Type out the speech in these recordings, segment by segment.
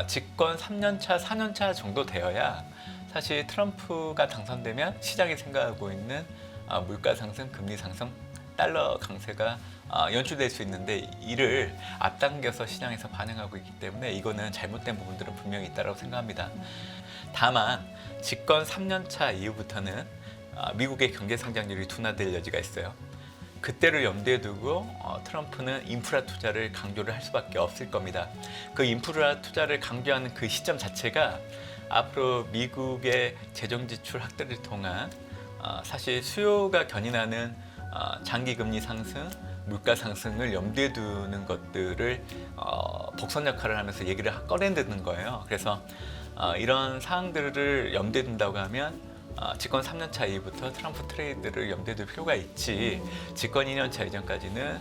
집권 3년 차, 4년 차 정도 되어야 사실 트럼프가 당선되면 시장이 생각하고 있는 물가 상승, 금리 상승, 달러 강세가 연출될 수 있는데 이를 앞당겨서 시장에서 반응하고 있기 때문에 이거는 잘못된 부분들은 분명히 있다고 생각합니다. 다만 집권 3년 차 이후부터는 미국의 경제 성장률이 둔화될 여지가 있어요. 그때를 염두에 두고 트럼프는 인프라 투자를 강조를 할 수밖에 없을 겁니다. 그 인프라 투자를 강조하는 그 시점 자체가 앞으로 미국의 재정 지출 확대를 통한 사실 수요가 견인하는 장기 금리 상승, 물가 상승을 염두에 두는 것들을 복선 역할을 하면서 얘기를 꺼내드는 거예요. 그래서 이런 사항들을 염두에 둔다고 하면 집권 3년 차 이후부터 트럼프 트레이드를 염두에 둘 필요가 있지 집권 2년 차 이전까지는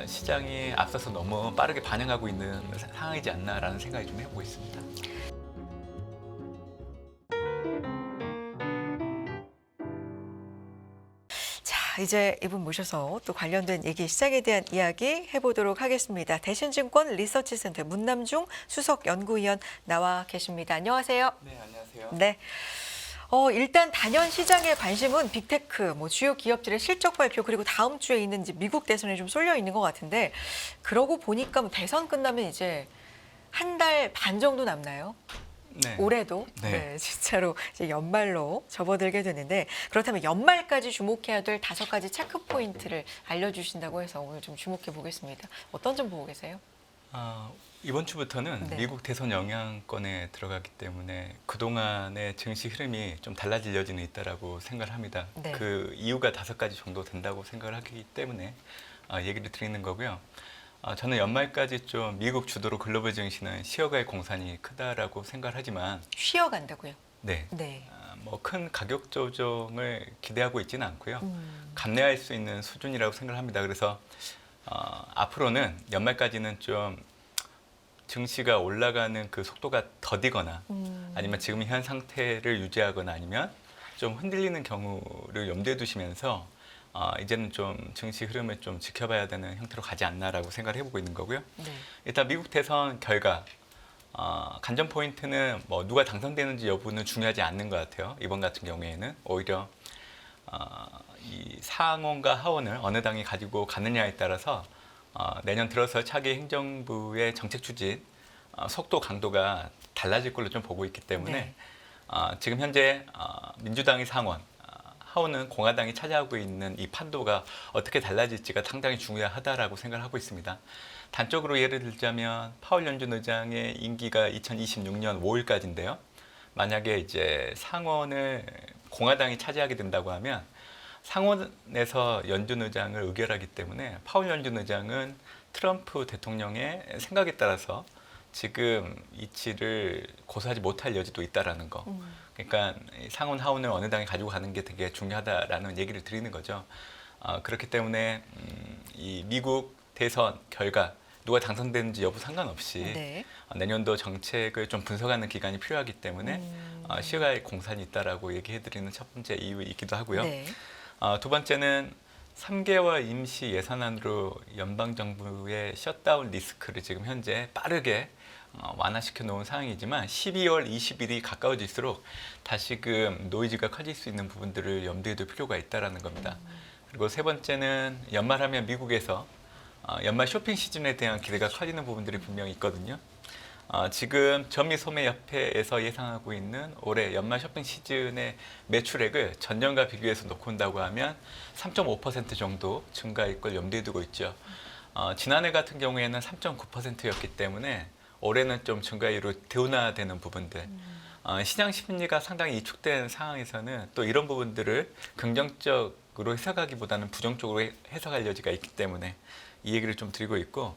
시장이 앞서서 너무 빠르게 반응하고 있는 상황이지 않나라는 생각이 좀 해보고 있습니다. 자, 이제 이분 모셔서 또 관련된 얘기 시장에 대한 이야기 해보도록 하겠습니다. 대신증권 리서치센터 문남중 수석 연구위원 나와 계십니다. 안녕하세요. 네, 안녕하세요. 네. 일단 단연 시장의 관심은 빅테크, 주요 기업들의 실적 발표 그리고 다음 주에 있는 이제 미국 대선에 좀 쏠려 있는 것 같은데 그러고 보니까 대선 끝나면 이제 한 달 반 정도 남나요? 네. 올해도 네. 진짜로 이제 연말로 접어들게 되는데 그렇다면 연말까지 주목해야 될 5가지 체크 포인트를 알려주신다고 해서 오늘 좀 주목해 보겠습니다. 어떤 점 보고 계세요? 이번 주부터는 네. 미국 대선 영향권에 들어가기 때문에 그동안의 증시 흐름이 좀 달라질 여지는 있다라고 생각을 합니다. 네. 그 이유가 5가지 정도 된다고 생각을 하기 때문에 얘기를 드리는 거고요. 저는 연말까지 좀 미국 주도로 글로벌 증시는 쉬어갈 공산이 크다라고 생각을 하지만 쉬어간다고요? 네. 네. 뭐 큰 가격 조정을 기대하고 있지는 않고요. 음. 감내할 수 있는 수준이라고 생각을 합니다. 그래서 앞으로는 연말까지는 좀 증시가 올라가는 그 속도가 더디거나 아니면 지금 현 상태를 유지하거나 아니면 좀 흔들리는 경우를 염두에 두시면서 이제는 좀 증시 흐름을 좀 지켜봐야 되는 형태로 가지 않나라고 생각을 해보고 있는 거고요. 네. 일단 미국 대선 결과 관전 포인트는 뭐 누가 당선되는지 여부는 중요하지 않는 것 같아요. 이번 같은 경우에는 오히려 이 상원과 하원을 어느 당이 가지고 가느냐에 따라서 내년 들어서 차기 행정부의 정책 추진 속도 강도가 달라질 걸로 좀 보고 있기 때문에 네. 지금 현재 민주당이 상원, 하원은 공화당이 차지하고 있는 이 판도가 어떻게 달라질지가 상당히 중요하다라고 생각을 하고 있습니다. 단적으로 예를 들자면 파월 연준 의장의 임기가 2026년 5일까지인데요. 만약에 이제 상원을 공화당이 차지하게 된다고 하면 상원에서 연준 의장을 의결하기 때문에 파월 연준 의장은 트럼프 대통령의 생각에 따라서 지금 이치를 고수하지 못할 여지도 있다라는 거. 그러니까 상원 하원을 어느 당이 가지고 가는 게 되게 중요하다라는 얘기를 드리는 거죠. 그렇기 때문에 이 미국 대선 결과 누가 당선되는지 여부 상관없이 네. 내년도 정책을 좀 분석하는 기간이 필요하기 때문에 시갈 공산이 있다라고 얘기해드리는 첫 번째 이유이기도 하고요. 네. 두 번째는 3개월 임시 예산안으로 연방정부의 셧다운 리스크를 지금 현재 빠르게 완화시켜 놓은 상황이지만 12월 20일이 가까워질수록 다시금 노이즈가 커질 수 있는 부분들을 염두에 둘 필요가 있다는 겁니다. 그리고 세 번째는 연말하면 미국에서 연말 쇼핑 시즌에 대한 기대가 커지는 부분들이 분명히 있거든요. 지금 전미소매협회에서 예상하고 있는 올해 연말 쇼핑 시즌의 매출액을 전년과 비교해서 놓고 온다고 하면 3.5% 정도 증가일 걸 염두에 두고 있죠. 지난해 같은 경우에는 3.9%였기 때문에 올해는 좀 증가율로 둔화되는 부분들. 시장 심리가 상당히 위축된 상황에서는 또 이런 부분들을 긍정적으로 해석하기보다는 부정적으로 해석할 여지가 있기 때문에 이 얘기를 좀 드리고 있고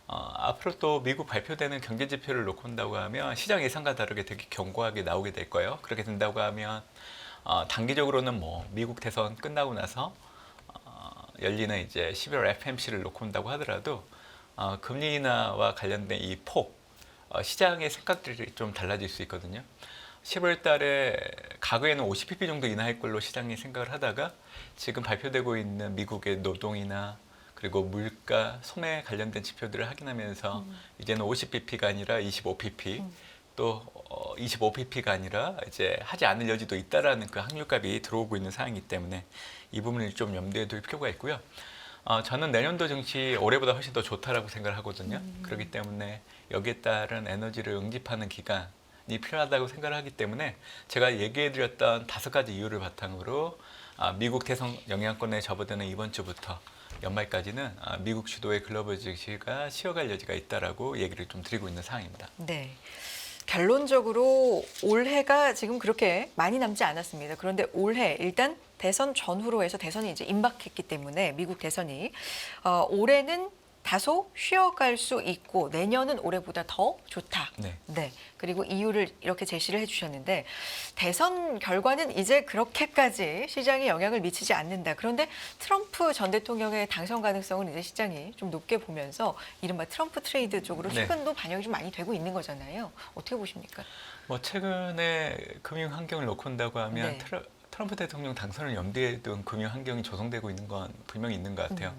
앞으로 또 미국 발표되는 경제 지표를 놓고 온다고 하면 시장 예상과 다르게 되게 견고하게 나오게 될 거예요. 그렇게 된다고 하면 단기적으로는 뭐 미국 대선 끝나고 나서 열리는 이제 11월 FMC를 놓고 온다고 하더라도 금리 인하와 관련된 이 폭, 시장의 생각들이 좀 달라질 수 있거든요. 10월 달에 과거에는 50pp 정도 인하할 걸로 시장이 생각을 하다가 지금 발표되고 있는 미국의 노동이나 그리고 물가, 소매 관련된 지표들을 확인하면서 이제는 50bp가 아니라 25pp, 또 25pp가 아니라 이제 하지 않을 여지도 있다라는 그 확률값이 들어오고 있는 상황이기 때문에 이 부분을 좀 염두에 둘 필요가 있고요. 저는 내년도 증시 올해보다 훨씬 더 좋다라고 생각을 하거든요. 그렇기 때문에 여기에 따른 에너지를 응집하는 기간이 필요하다고 생각을 하기 때문에 제가 얘기해드렸던 5가지 이유를 바탕으로 미국 대선 영향권에 접어드는 이번 주부터 연말까지는 미국 주도의 글로벌 증시가 쉬어갈 여지가 있다라고 얘기를 좀 드리고 있는 상황입니다. 네. 결론적으로 올해가 지금 그렇게 많이 남지 않았습니다. 그런데 올해 일단 대선 전후로 해서 대선이 이제 임박했기 때문에 미국 대선이 올해는 다소 쉬어갈 수 있고 내년은 올해보다 더 좋다. 네. 네. 그리고 이유를 이렇게 제시를 해주셨는데 대선 결과는 이제 그렇게까지 시장에 영향을 미치지 않는다. 그런데 트럼프 전 대통령의 당선 가능성은 이제 시장이 좀 높게 보면서 이른바 트럼프 트레이드 쪽으로 네. 최근도 반영이 좀 많이 되고 있는 거잖아요. 어떻게 보십니까? 뭐 최근에 금융 환경을 놓고 본다고 하면 네. 트럼프 대통령 당선을 염두에 둔 금융 환경이 조성되고 있는 건 분명히 있는 것 같아요.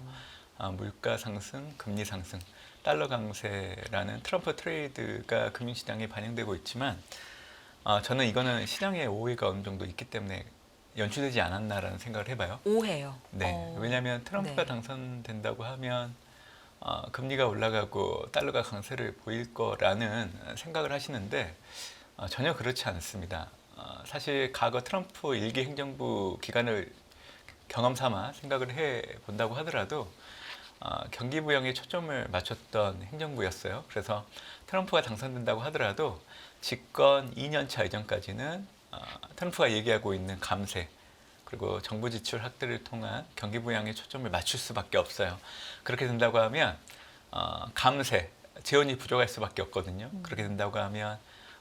물가 상승, 금리 상승, 달러 강세라는 트럼프 트레이드가 금융시장에 반영되고 있지만 저는 이거는 시장의 오해가 어느 정도 있기 때문에 연출되지 않았나라는 생각을 해봐요. 오해요. 네, 왜냐하면 트럼프가 네. 당선된다고 하면 금리가 올라가고 달러가 강세를 보일 거라는 생각을 하시는데 전혀 그렇지 않습니다. 사실 과거 트럼프 일기 행정부 기간을 경험 삼아 생각을 해 본다고 하더라도 경기 부양에 초점을 맞췄던 행정부였어요. 그래서 트럼프가 당선된다고 하더라도 집권 2년 차 이전까지는 트럼프가 얘기하고 있는 감세 그리고 정부 지출 확대를 통한 경기 부양에 초점을 맞출 수밖에 없어요. 그렇게 된다고 하면 감세, 재원이 부족할 수밖에 없거든요. 그렇게 된다고 하면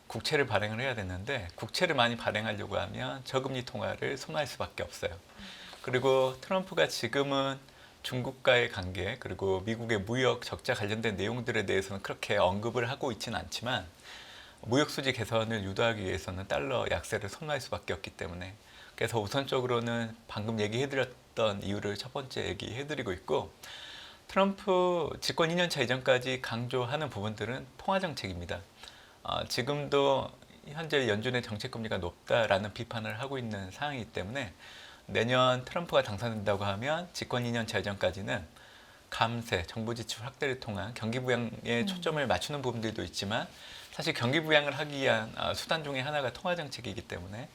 국채를 발행을 해야 되는데 국채를 많이 발행하려고 하면 저금리 통화를 선호할 수밖에 없어요. 그리고 트럼프가 지금은 중국과의 관계 그리고 미국의 무역 적자 관련된 내용들에 대해서는 그렇게 언급을 하고 있지는 않지만 무역 수지 개선을 유도하기 위해서는 달러 약세를 선호할 수밖에 없기 때문에 그래서 우선적으로는 방금 얘기해드렸던 이유를 첫 번째 얘기해드리고 있고 트럼프 집권 2년 차 이전까지 강조하는 부분들은 통화 정책입니다. 지금도 현재 연준의 정책 금리가 높다라는 비판을 하고 있는 상황이기 때문에 내년 트럼프가 당선된다고 하면 집권 2년 차 이전까지는 감세, 정부 지출 확대를 통한 경기 부양에 초점을 맞추는 부분들도 있지만 사실 경기 부양을 하기 위한 수단 중에 하나가 통화 정책이기 때문에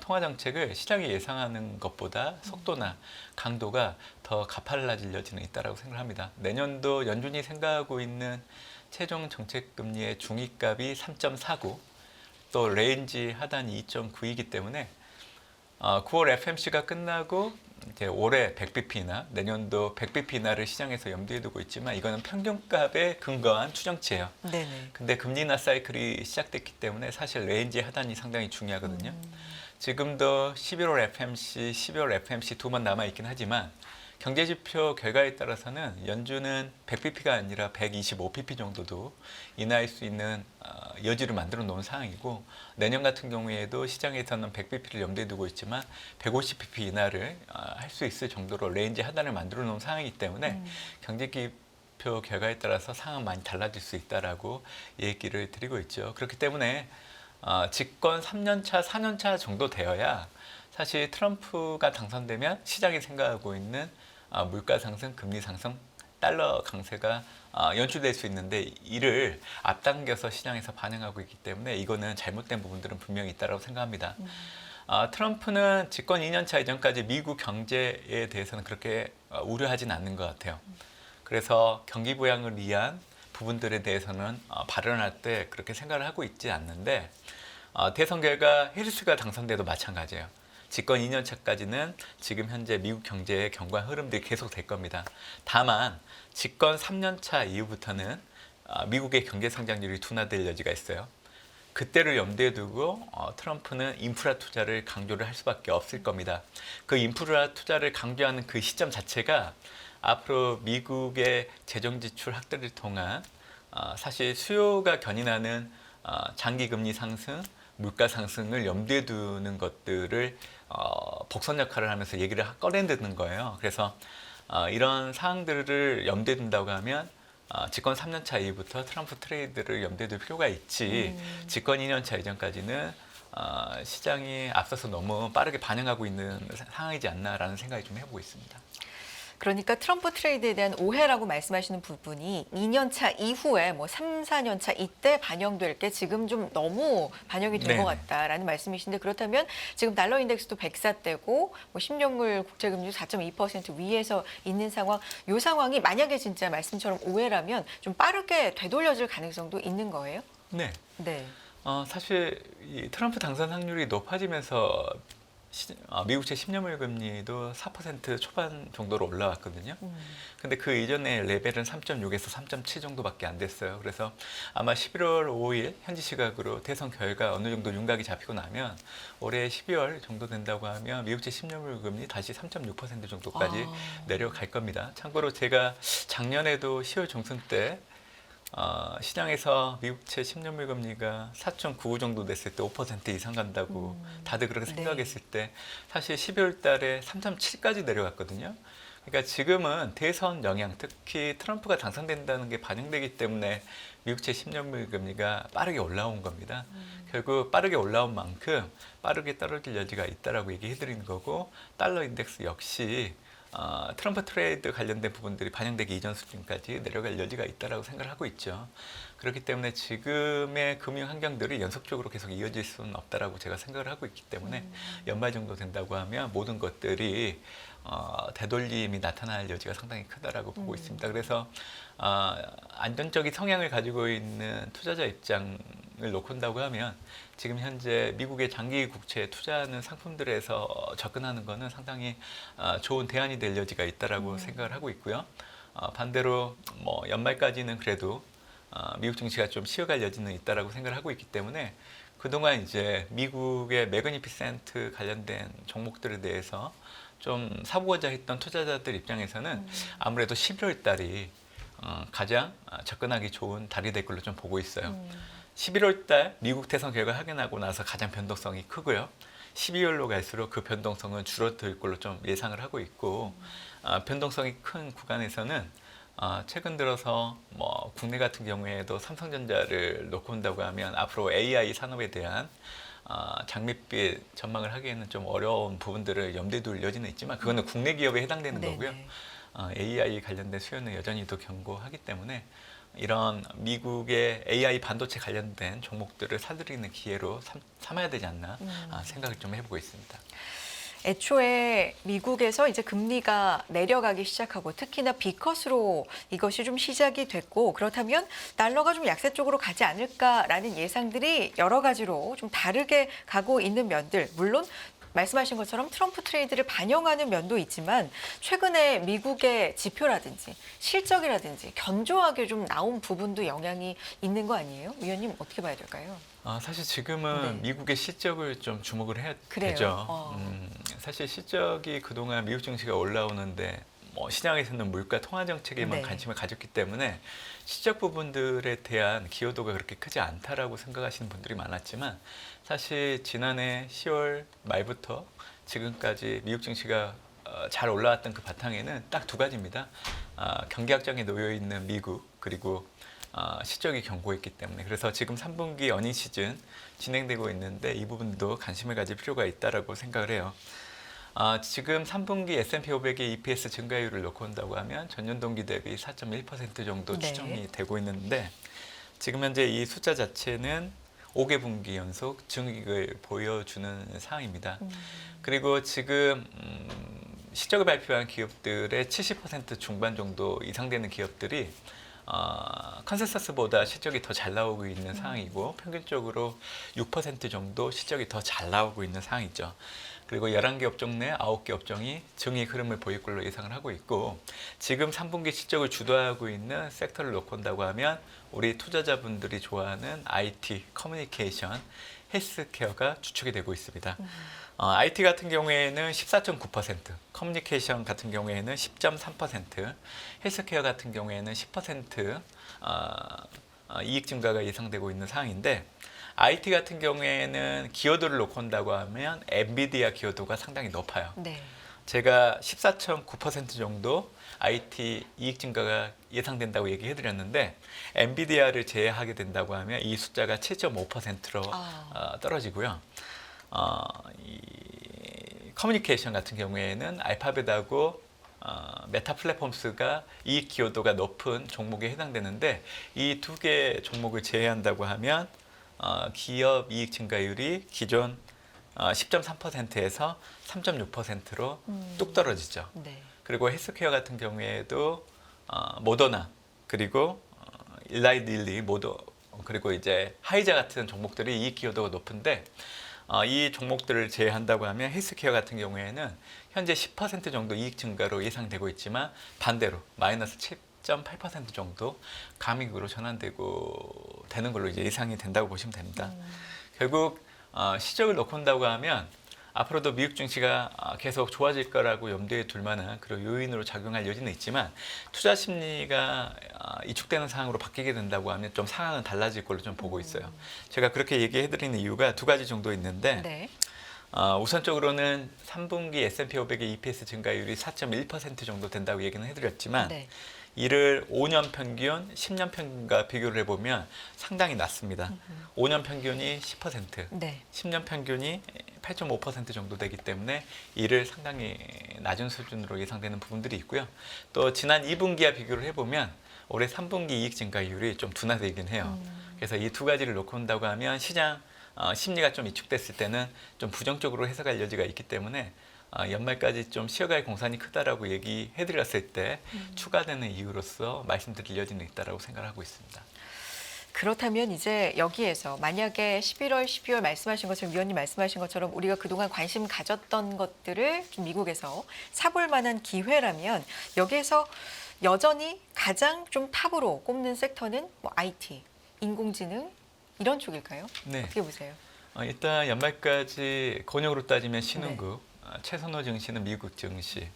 통화 정책을 시장이 예상하는 것보다 속도나 강도가 더 가팔라질 여지는 있다고 생각합니다. 내년도 연준이 생각하고 있는 최종 정책 금리의 중위값이 3.49, 또 레인지 하단이 2.9이기 때문에 9월 FMC가 끝나고 이제 올해 100bp나 내년도 100bp 인하를 시장에서 염두에 두고 있지만 이거는 평균값에 근거한 추정치예요. 네네. 근데 금리 인하 사이클이 시작됐기 때문에 사실 레인지 하단이 상당히 중요하거든요. 지금도 11월 FMC, 12월 FMC 2번 남아 있긴 하지만 경제지표 결과에 따라서는 연준은 100bp가 아니라 125bp 정도도 인하할 수 있는 여지를 만들어 놓은 상황이고 내년 같은 경우에도 시장에서는 100bp를 염두에 두고 있지만 150bp 인하를 할 수 있을 정도로 레인지 하단을 만들어 놓은 상황이기 때문에 경제지표 결과에 따라서 상황은 많이 달라질 수 있다라고 얘기를 드리고 있죠. 그렇기 때문에 집권 3년차, 4년차 정도 되어야 사실 트럼프가 당선되면 시장이 생각하고 있는 물가 상승, 금리 상승, 달러 강세가 연출될 수 있는데 이를 앞당겨서 시장에서 반영하고 있기 때문에 이거는 잘못된 부분들은 분명히 있다고 생각합니다. 트럼프는 집권 2년 차 이전까지 미국 경제에 대해서는 그렇게 우려하진 않는 것 같아요. 그래서 경기 부양을 위한 부분들에 대해서는 발언할 때 그렇게 생각을 하고 있지 않는데 대선 결과 해리스가 당선돼도 마찬가지예요. 집권 2년 차까지는 지금 현재 미국 경제의 견고한 흐름들이 계속될 겁니다. 다만 집권 3년 차 이후부터는 미국의 경제 성장률이 둔화될 여지가 있어요. 그때를 염두에 두고 트럼프는 인프라 투자를 강조를 할 수밖에 없을 겁니다. 그 인프라 투자를 강조하는 그 시점 자체가 앞으로 미국의 재정 지출 확대를 통한 사실 수요가 견인하는 장기 금리 상승, 물가 상승을 염두에 두는 것들을 복선 역할을 하면서 얘기를 꺼내드는 거예요. 그래서 이런 사항들을 염두에 둔다고 하면 집권 3년 차 이후부터 트럼프 트레이드를 염두에 둘 필요가 있지 집권 2년 차 이전까지는 시장이 앞서서 너무 빠르게 반응하고 있는 상황이지 않나라는 생각이 좀 해보고 있습니다. 그러니까 트럼프 트레이드에 대한 오해라고 말씀하시는 부분이 2년 차 이후에 뭐 3, 4년 차 이때 반영될 게 지금 좀 너무 반영이 된 것 네네. 같다라는 말씀이신데 그렇다면 지금 달러 인덱스도 104대고 뭐 10년물 국채금리 4.2% 위에서 있는 상황, 이 상황이 만약에 진짜 말씀처럼 오해라면 좀 빠르게 되돌려질 가능성도 있는 거예요? 네. 네. 사실 이 트럼프 당선 확률이 높아지면서 미국채 10년물 금리도 4% 초반 정도로 올라왔거든요. 근데 그 이전에 레벨은 3.6에서 3.7 정도밖에 안 됐어요. 그래서 아마 11월 5일 현지 시각으로 대선 결과 어느 정도 윤곽이 잡히고 나면 올해 12월 정도 된다고 하면 미국채 10년물 금리 다시 3.6% 정도까지 내려갈 겁니다. 참고로 제가 작년에도 10월 중순 때 시장에서 미국채 10년물 금리가 4.95 정도 됐을 때 5% 이상 간다고 다들 그렇게 생각했을 때 사실 12월 달에 3.7까지 내려갔거든요. 그러니까 지금은 대선 영향, 특히 트럼프가 당선된다는 게 반영되기 때문에 미국채 10년물 금리가 빠르게 올라온 겁니다. 결국 빠르게 올라온 만큼 빠르게 떨어질 여지가 있다라고 얘기해 드리는 거고 달러 인덱스 역시 트럼프 트레이드 관련된 부분들이 반영되기 이전 수준까지 내려갈 여지가 있다라고 생각을 하고 있죠. 그렇기 때문에 지금의 금융 환경들이 연속적으로 계속 이어질 수는 없다라고 제가 생각을 하고 있기 때문에 연말 정도 된다고 하면 모든 것들이 되돌림이 나타날 여지가 상당히 크다라고 보고 있습니다. 그래서 안정적인 성향을 가지고 있는 투자자 입장을 놓고 본다고 하면 지금 현재 미국의 장기 국채에 투자하는 상품들에서 접근하는 것은 상당히 좋은 대안이 될 여지가 있다라고 생각을 하고 있고요. 반대로 뭐 연말까지는 그래도 미국 증시가 좀 쉬어갈 여지는 있다라고 생각을 하고 있기 때문에 그동안 이제 미국의 매그니피센트 관련된 종목들에 대해서 좀 사보고자 했던 투자자들 입장에서는 아무래도 11월 달이 가장 접근하기 좋은 달이 될 걸로 좀 보고 있어요. 11월 달 미국 대선 결과 확인하고 나서 가장 변동성이 크고요. 12월로 갈수록 그 변동성은 줄어들 걸로 좀 예상을 하고 있고 변동성이 큰 구간에서는 최근 들어서 뭐 국내 같은 경우에도 삼성전자를 놓고 본다고 하면 앞으로 AI 산업에 대한 장밋빛 전망을 하기에는 좀 어려운 부분들을 염두에 둘 여지는 있지만 그거는 국내 기업에 해당되는 거고요. AI 관련된 수요는 여전히 더 견고하기 때문에 이런 미국의 AI 반도체 관련된 종목들을 사들이는 기회로 삼아야 되지 않나 생각을 좀 해보고 있습니다. 애초에 미국에서 이제 금리가 내려가기 시작하고 특히나 B컷으로 이것이 좀 시작이 됐고 그렇다면 달러가 좀 약세 쪽으로 가지 않을까라는 예상들이 여러 가지로 좀 다르게 가고 있는 면들 물론 말씀하신 것처럼 트럼프 트레이드를 반영하는 면도 있지만 최근에 미국의 지표라든지 실적이라든지 견조하게 좀 나온 부분도 영향이 있는 거 아니에요? 위원님 어떻게 봐야 될까요? 사실 지금은 네. 미국의 실적을 좀 주목을 해야 그래요? 되죠. 사실 실적이 그동안 미국 증시가 올라오는데 뭐 시장에서는 물가 통화 정책에만 네. 관심을 가졌기 때문에 실적 부분들에 대한 기여도가 그렇게 크지 않다라고 생각하시는 분들이 많았지만 사실 지난해 10월 말부터 지금까지 미국 증시가 잘 올라왔던 그 바탕에는 딱 두 가지입니다. 경기 확장에 놓여 있는 미국 그리고 실적이 견고했기 때문에 그래서 지금 3분기 어닝 시즌 진행되고 있는데 이 부분도 관심을 가질 필요가 있다라고 생각을 해요. 지금 3분기 S&P 500의 EPS 증가율을 놓고 본다고 하면 전년 동기 대비 4.1% 정도 네. 추정이 되고 있는데 지금 현재 이 숫자 자체는 5개 분기 연속 증익을 보여주는 상황입니다. 그리고 지금 실적을 발표한 기업들의 70% 중반 정도 이상 되는 기업들이 컨센서스보다 실적이 더 잘 나오고 있는 상황이고 평균적으로 6% 정도 실적이 더 잘 나오고 있는 상황이죠. 그리고 11개 업종 내 9개 업종이 증익 흐름을 보일 걸로 예상을 하고 있고 지금 3분기 실적을 주도하고 있는 섹터를 놓고 본다고 하면 우리 투자자분들이 좋아하는 IT, 커뮤니케이션, 헬스케어가 주축이 되고 있습니다. IT 같은 경우에는 14.9%, 커뮤니케이션 같은 경우에는 10.3%, 헬스케어 같은 경우에는 10% 이익 증가가 예상되고 있는 상황인데 IT 같은 경우에는 기여도를 놓고 본다고 하면 엔비디아 기여도가 상당히 높아요. 네. 제가 14.9% 정도 IT 이익 증가가 예상된다고 얘기해드렸는데 엔비디아를 제외하게 된다고 하면 이 숫자가 7.5%로 떨어지고요. 이 커뮤니케이션 같은 경우에는 알파벳하고 메타 플랫폼스가 이익 기여도가 높은 종목에 해당되는데 이 두 개 종목을 제외한다고 하면 기업 이익 증가율이 기존 10.3%에서 3.6%로 뚝 떨어지죠. 네. 그리고 헬스케어 같은 경우에도 모더나 그리고 일라이 릴리 그리고 이제 하이자 같은 종목들이 이익 기여도가 높은데 이 종목들을 제외한다고 하면 헬스케어 같은 경우에는 현재 10% 정도 이익 증가로 예상되고 있지만 반대로 마이너스 7.8% 정도 감익으로 전환되고 되는 걸로 이제 예상이 된다고 보시면 됩니다. 결국 시적을 놓고 온다고 하면 앞으로도 미국 증시가 계속 좋아질 거라고 염두에 둘 만한 그런 요인으로 작용할 여지는 있지만 투자 심리가 이축되는 상황으로 바뀌게 된다고 하면 좀 상황은 달라질 걸로 좀 보고 있어요. 제가 그렇게 얘기해 드리는 이유가 두 가지 정도 있는데 네. 우선적으로는 3분기 S&P 500의 EPS 증가율이 4.1% 정도 된다고 얘기는 해드렸지만 네. 이를 5년 평균, 10년 평균과 비교를 해보면 상당히 낮습니다. 5년 평균이 10%, 네. 10년 평균이 8.5% 정도 되기 때문에 이를 상당히 낮은 수준으로 예상되는 부분들이 있고요. 또 지난 2분기와 비교를 해보면 올해 3분기 이익 증가율이 좀 둔화되긴 해요. 그래서 이 두 가지를 놓고 온다고 하면 시장 심리가 좀 위축됐을 때는 좀 부정적으로 해석할 여지가 있기 때문에 연말까지 좀 쉬어갈 공산이 크다라고 얘기해드렸을 때 추가되는 이유로서 말씀드릴 여지는 있다라고 생각하고 있습니다. 그렇다면 이제 여기에서 만약에 11월, 12월 말씀하신 것처럼 위원님 말씀하신 것처럼 우리가 그동안 관심 가졌던 것들을 좀 미국에서 사볼 만한 기회라면 여기에서 여전히 가장 좀 탑으로 꼽는 섹터는 뭐 IT, 인공지능 이런 쪽일까요? 네. 어떻게 보세요? 일단 연말까지 권역으로 따지면 신흥국, 최선호 증시는 미국 증시,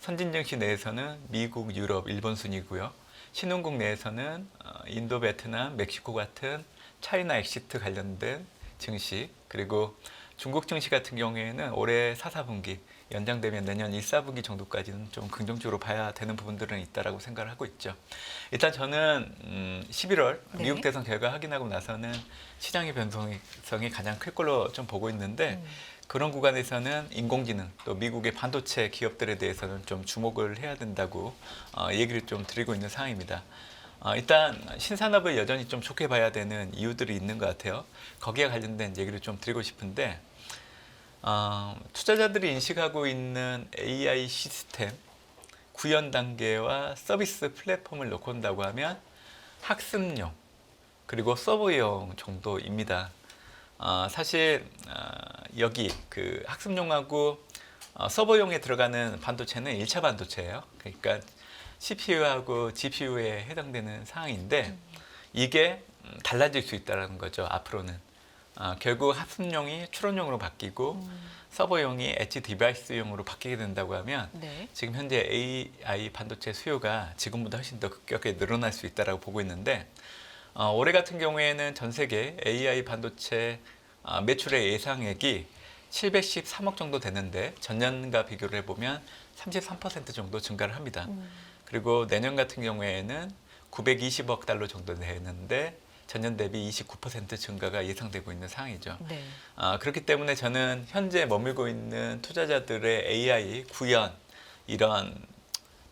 선진 증시 내에서는 미국, 유럽, 일본 순이고요. 신흥국 내에서는 인도, 베트남, 멕시코 같은 차이나 엑시트 관련된 증시, 그리고 중국 증시 같은 경우에는 올해 4, 4분기 연장되면 내년 1, 4분기 정도까지는 좀 긍정적으로 봐야 되는 부분들은 있다라고 생각을 하고 있죠. 일단 저는 11월 네. 미국 대선 결과 확인하고 나서는 시장의 변동성이 가장 클 걸로 좀 보고 있는데 그런 구간에서는 인공지능 또 미국의 반도체 기업들에 대해서는 좀 주목을 해야 된다고 얘기를 좀 드리고 있는 상황입니다. 일단 신산업을 여전히 좀 좋게 봐야 되는 이유들이 있는 것 같아요. 거기에 관련된 얘기를 좀 드리고 싶은데 투자자들이 인식하고 있는 AI 시스템, 구현 단계와 서비스 플랫폼을 놓고 온다고 하면 학습용 그리고 서버용 정도입니다. 사실 여기 그 학습용하고 서버용에 들어가는 반도체는 1차 반도체예요. 그러니까 CPU하고 GPU에 해당되는 상황인데 이게 달라질 수 있다는 거죠. 앞으로는 결국 학습용이 추론용으로 바뀌고 서버용이 엣지 디바이스용으로 바뀌게 된다고 하면 네. 지금 현재 AI 반도체 수요가 지금보다 훨씬 더 급격하게 늘어날 수 있다고 보고 있는데 올해 같은 경우에는 전 세계 AI 반도체 매출의 예상액이 713억 정도 되는데 전년과 비교를 해보면 33% 정도 증가를 합니다. 그리고 내년 같은 경우에는 920억 달러 정도 되는데 전년 대비 29% 증가가 예상되고 있는 상황이죠. 네. 그렇기 때문에 저는 현재 머물고 있는 투자자들의 AI 구현 이런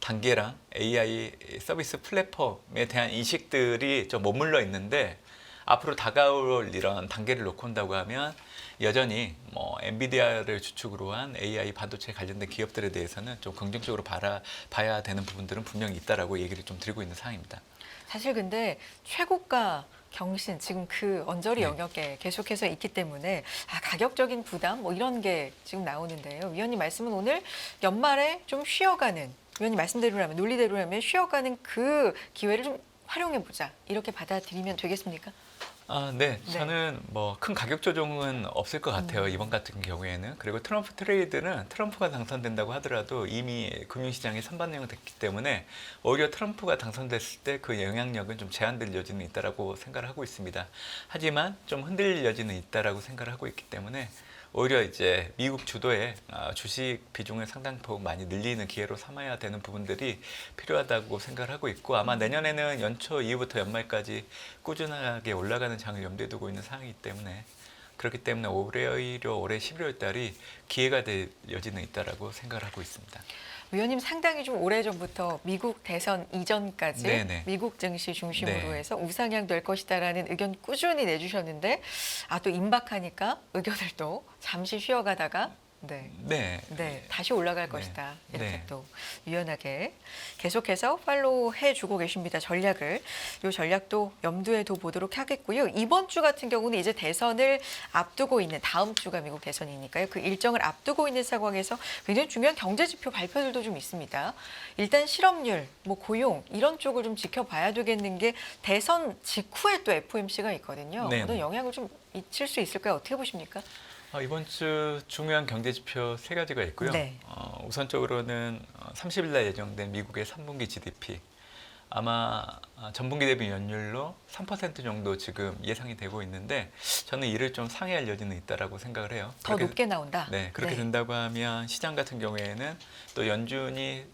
단계랑 AI 서비스 플랫폼에 대한 인식들이 좀 머물러 있는데 앞으로 다가올 이런 단계를 놓고 온다고 하면 여전히 뭐 엔비디아를 주축으로 한 AI 반도체 관련된 기업들에 대해서는 좀 긍정적으로 봐야 되는 부분들은 분명히 있다라고 얘기를 좀 드리고 있는 상황입니다. 사실 근데 최고가 경신 지금 그 언저리 네. 영역에 계속해서 있기 때문에 가격적인 부담 뭐 이런 게 지금 나오는데요. 위원님 말씀은 오늘 연말에 좀 쉬어가는 위원님 말씀대로라면 논리대로라면 쉬어가는 그 기회를 좀 활용해 보자 이렇게 받아들이면 되겠습니까? 네. 네. 저는 뭐 큰 가격 조정은 없을 것 같아요. 이번 같은 경우에는. 그리고 트럼프 트레이드는 트럼프가 당선된다고 하더라도 이미 금융시장이 선반영됐기 때문에 오히려 트럼프가 당선됐을 때 그 영향력은 좀 제한될 여지는 있다라고 생각을 하고 있습니다. 하지만 좀 흔들릴 여지는 있다라고 생각을 하고 있기 때문에 오히려 이제 미국 주도의 주식 비중을 상당폭 많이 늘리는 기회로 삼아야 되는 부분들이 필요하다고 생각을 하고 있고 아마 내년에는 연초 이후부터 연말까지 꾸준하게 올라가는 장을 염두에 두고 있는 상황이기 때문에 그렇기 때문에 오히려 올해 11월 달이 기회가 될 여지는 있다라고 생각을 하고 있습니다. 위원님 상당히 좀 오래전부터 미국 대선 이전까지 네네. 미국 증시 중심으로 네. 해서 우상향 될 것이다라는 의견 꾸준히 내주셨는데 또 임박하니까 의견을 또 잠시 쉬어가다가 네. 다시 올라갈 네. 것이다. 이렇게 네. 또 유연하게 계속해서 팔로우 해주고 계십니다. 전략을. 이 전략도 염두에 둬보도록 하겠고요. 이번 주 같은 경우는 이제 대선을 앞두고 있는 다음 주가 미국 대선이니까요. 그 일정을 앞두고 있는 상황에서 굉장히 중요한 경제지표 발표들도 좀 있습니다. 일단 실업률, 고용 이런 쪽을 좀 지켜봐야 되겠는 게 대선 직후에 또 FOMC가 있거든요. 네네. 어떤 영향을 좀 미칠 수 있을까요? 어떻게 보십니까? 이번 주 중요한 경제 지표 세 가지가 있고요. 네. 우선적으로는 30일 날 예정된 미국의 3분기 GDP 아마 전분기 대비 연율로 3% 정도 지금 예상이 되고 있는데 저는 이를 좀 상회할 여지는 있다라고 생각을 해요. 더 높게 나온다. 네, 그렇게 된다고 하면 시장 같은 경우에는 또 연준이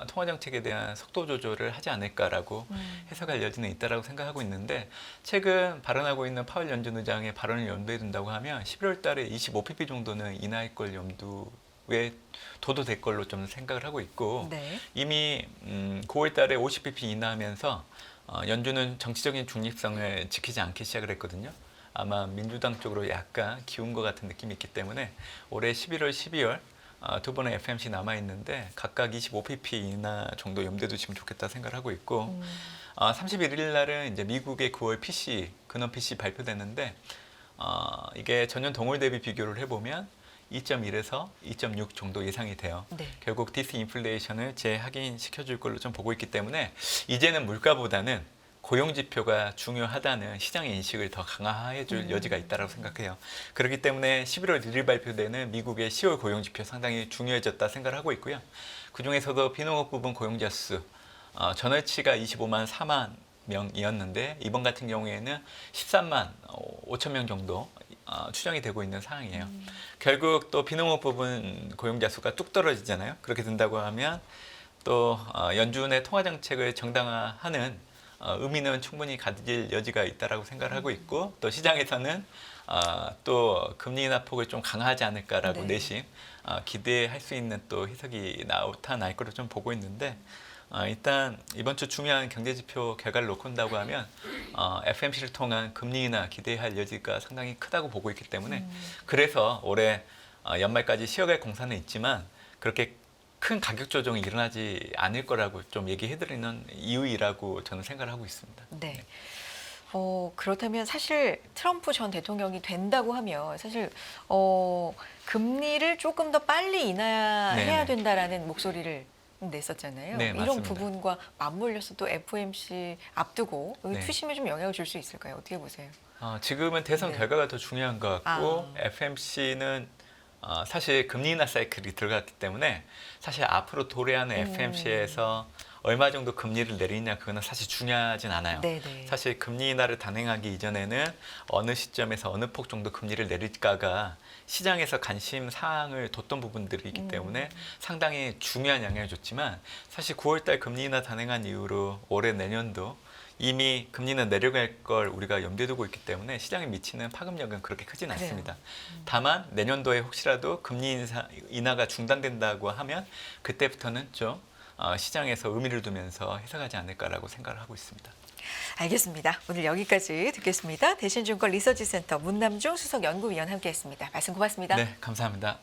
통화 정책에 대한 속도 조절을 하지 않을까라고 해석할 여지는 있다라고 생각하고 있는데 최근 발언하고 있는 파월 연준 의장의 발언을 염두에 둔다고 하면 11월 달에 25pp 정도는 인하할 걸 염두에 둬도 될 걸로 좀 생각을 하고 있고 네. 이미 9월 달에 50pp 인하하면서 연준은 정치적인 중립성을 지키지 않기 시작을 했거든요. 아마 민주당 쪽으로 약간 기운 것 같은 느낌이 있기 때문에 올해 11월, 12월 두 번의 FMC 남아있는데 각각 25pp 인하 정도 염두에 두시면 좋겠다 생각을 하고 있고 31일 날은 이제 미국의 9월 PC, 근원 PC 발표되는데 이게 전년 동월 대비 비교를 해보면 2.1에서 2.6 정도 예상이 돼요. 네. 결국 디스인플레이션을 재확인시켜줄 걸로 좀 보고 있기 때문에 이제는 물가보다는 고용 지표가 중요하다는 시장의 인식을 더 강화해 줄 여지가 있다고 생각해요. 그렇기 때문에 11월 1일 발표되는 미국의 10월 고용 지표 상당히 중요해졌다 생각을 하고 있고요. 그중에서도 비농업 부분 고용자 수 전월치가 25만 4만 명이었는데 이번 같은 경우에는 13만 5천 명 정도 추정이 되고 있는 상황이에요. 결국 또 비농업 부분 고용자 수가 뚝 떨어지잖아요. 그렇게 된다고 하면 또 연준의 통화 정책을 정당화하는 의미는 충분히 가질 여지가 있다라고 생각을 하고 있고 또 시장에서는 또 금리 인하 폭을 좀 강화하지 않을까라고 네. 내심 기대할 수 있는 또 해석이 나타날 거로 좀 보고 있는데 일단 이번 주 중요한 경제지표 결과를 놓고 본다고 하면 FMC를 통한 금리 인하 기대할 여지가 상당히 크다고 보고 있기 때문에 그래서 올해 연말까지 쉬어갈 공사는 있지만 그렇게 큰 가격 조정이 일어나지 않을 거라고 좀 얘기해드리는 이유이라고 저는 생각을 하고 있습니다. 네. 그렇다면 사실 트럼프 전 대통령이 된다고 하면 사실 금리를 조금 더 빨리 인하해야 네네. 된다라는 목소리를 냈었잖아요. 네, 이런 맞습니다. 부분과 맞물려서 또 FOMC 앞두고 네. 투심에 좀 영향을 줄 수 있을까요? 어떻게 보세요? 지금은 대선 네. 결과가 더 중요한 것 같고 FMC는 사실 금리 인하 사이클이 들어갔기 때문에 사실 앞으로 도래하는 FMC에서 얼마 정도 금리를 내리냐 그거는 사실 중요하진 않아요. 네네. 사실 금리 인하를 단행하기 이전에는 어느 시점에서 어느 폭 정도 금리를 내릴까가 시장에서 관심 사항을 뒀던 부분들이기 때문에 상당히 중요한 영향을 줬지만 사실 9월달 금리 인하 단행한 이후로 올해 내년도 이미 금리는 내려갈 걸 우리가 염두에 두고 있기 때문에 시장에 미치는 파급력은 그렇게 크진 그래요. 않습니다. 다만 내년도에 혹시라도 금리 인하가 중단된다고 하면 그때부터는 좀 시장에서 의미를 두면서 해석하지 않을까라고 생각을 하고 있습니다. 알겠습니다. 오늘 여기까지 듣겠습니다. 대신증권 리서치센터 문남중 수석연구위원 함께했습니다. 말씀 고맙습니다. 네, 감사합니다.